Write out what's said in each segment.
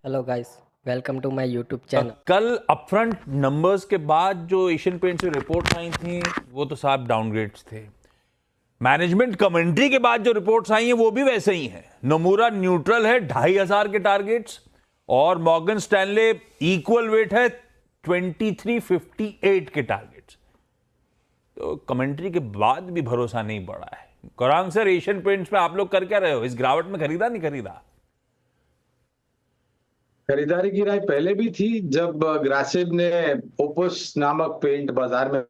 Hello guys, welcome to my YouTube channel. कल upfront numbers के बाद जो एशियन पेंट से रिपोर्ट्स आई थी वो तो साफ डाउनग्रेड्स थे। मैनेजमेंट कमेंट्री के बाद जो रिपोर्ट्स आई हैं वो भी वैसे ही हैं। नोमुरा न्यूट्रल है 2500 के टारगेट्स और मॉर्गन स्टैनले इक्वल वेट है 2358 के टारगेट्स। तो कमेंट्री के बाद भी भरोसा नहीं बढ़ा है। गौरांग सर, एशियन पेंट्स पे आप लोग कर क्या रहे हो? इस गिरावट में खरीदा नहीं खरीदा? खरीदारी की राय पहले भी थी जब ग्रासिम ने ओपस नामक पेंट बाजार में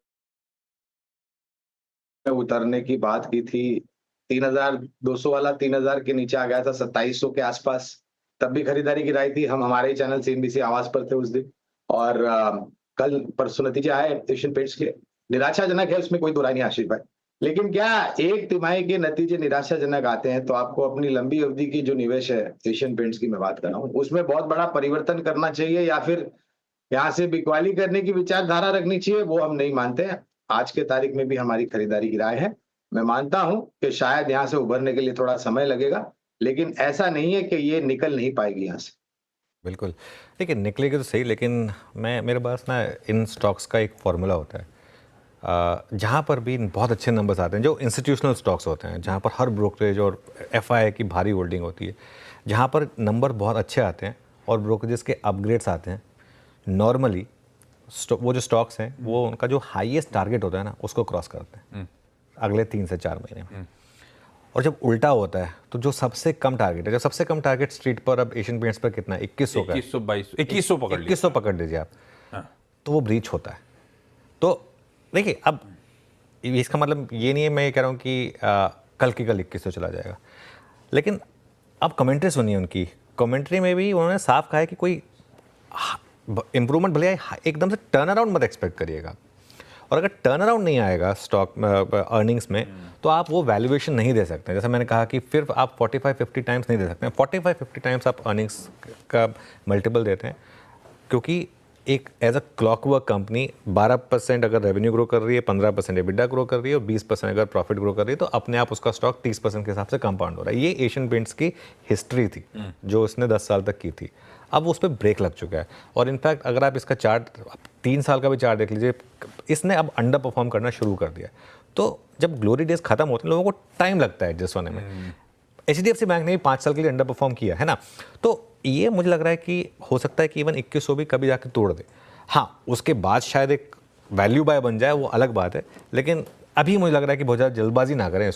उतरने की बात की थी। 3200 वाला 3000 के नीचे आ गया था, 2700 के आसपास। तब भी खरीदारी की राय थी। हम हमारे ही चैनल सीएनबीसी आवाज पर थे उस दिन। और कल परसों नतीजे आए एशियन पेंट्स के। निराशाजनक है, उसमें कोई दो राय नहीं आशीष भाई। लेकिन क्या एक तिमाही के नतीजे निराशाजनक आते हैं तो आपको अपनी लंबी अवधि की जो निवेश है एशियन पेंट्स की मैं बात कर रहा हूँ उसमें बहुत बड़ा परिवर्तन करना चाहिए या फिर यहाँ से बिकवाली करने की विचारधारा रखनी चाहिए, वो हम नहीं मानते हैं। आज के तारीख में भी हमारी खरीदारी की राय है। मैं मानता हूं कि शायद यहाँ से उभरने के लिए थोड़ा समय लगेगा, लेकिन ऐसा नहीं है कि ये निकल नहीं पाएगी यहाँ से। बिल्कुल, देखिए निकलेगी तो सही, लेकिन मेरे पास ना इन स्टॉक्स का एक फॉर्मूला होता है। जहाँ पर भी बहुत अच्छे नंबर्स आते हैं, जो इंस्टीट्यूशनल स्टॉक्स होते हैं, जहाँ पर हर ब्रोकरेज और एफआई की भारी होल्डिंग होती है, जहाँ पर नंबर बहुत अच्छे आते हैं और ब्रोकरेजेस के अपग्रेड्स आते हैं, नॉर्मली वो जो स्टॉक्स हैं वो उनका जो हाईएस्ट टारगेट होता है ना उसको क्रॉस करते हैं अगले 3 से 4 महीने में। और जब उल्टा होता है तो जो सबसे कम टारगेट है, जब सबसे कम टारगेट स्ट्रीट पर अब एशियन पेंट्स पर कितना है, 2100 का, 2100 पकड़ लीजिए। 2100 पकड़ लीजिए आप। हाँ। तो वो ब्रीच होता है। तो देखिए, अब इसका मतलब ये नहीं है मैं ये कह रहा हूँ कि कल की कल 2100 चला जाएगा, लेकिन अब कमेंट्री सुनिए उनकी। कमेंट्री में भी उन्होंने साफ कहा है कि कोई इंप्रूवमेंट भले एकदम से टर्न अराउंड मत एक्सपेक्ट करिएगा, और अगर टर्न अराउंड नहीं आएगा स्टॉक अर्निंग्स में तो आप वो वैल्यूएशन नहीं दे सकते। जैसे मैंने कहा कि फिर आप 45-50 टाइम्स नहीं दे सकते हैं। 45-50 टाइम्स आप अर्निंग्स का मल्टीपल देते हैं, क्योंकि एक एज अ क्लॉकवर्क कंपनी 12% अगर रेवेन्यू ग्रो कर रही है, 15% एबिटा ग्रो कर रही है और 20% अगर प्रॉफिट ग्रो कर रही है, तो अपने आप उसका स्टॉक 30% के हिसाब से कंपाउंड हो रहा है। ये एशियन पेंट्स की हिस्ट्री थी जो उसने 10 साल तक की थी। अब उस पर ब्रेक लग चुका है। और इनफैक्ट अगर आप इसका चार्ट 3 साल का भी चार्ट देख लीजिए, इसने अब अंडर परफॉर्म करना शुरू कर दिया। तो जब ग्लोरी डेज खत्म होते हैं लोगों को टाइम लगता है एडजस्ट होने में। HDFC बैंक ने भी 5 साल के लिए अंडर परफॉर्म किया है ना। तो ये मुझे लग रहा है कि हो सकता है कि इवन 2100 भी कभी जाके तोड़ दे। हाँ, उसके बाद शायद एक वैल्यू बाय बन जाए, वो अलग बात है, लेकिन अभी मुझे लग रहा है कि बहुत ज़्यादा जल्दबाजी ना करें।